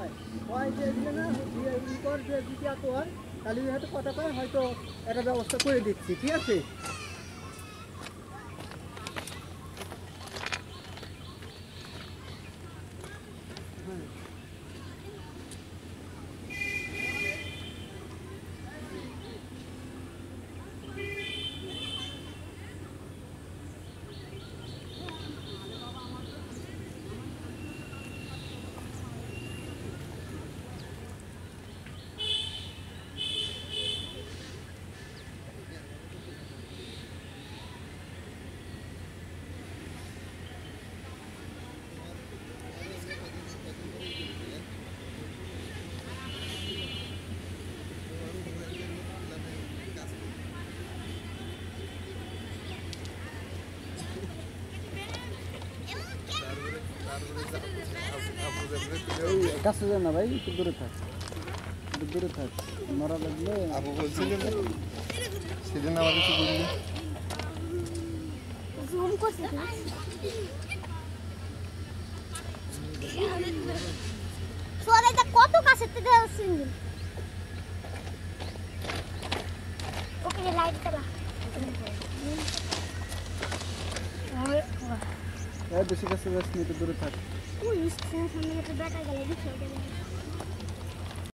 হয় হয় যে এগুলো না ই কর যে যদি এত হয় তাহলে হয়তো কথা কয় হয়তো একটা ব্যবস্থা করে দিচ্ছি ঠিক আছে হ্যাঁ কাছে যান না ভাই একটু দূরে থাক মারা লাগলে আপু বলছিলেন সেদিন আমার কিছু বললি জুম করছে সোয়াটা কত কাছে থেকে সিঙ্গেল ওকে লাইট চালা বেশি কাছে যাস না একটু দূরে থাক ওই স্ক্রিন সামনে একটা ব্যাটা গেলে দিচ্ছে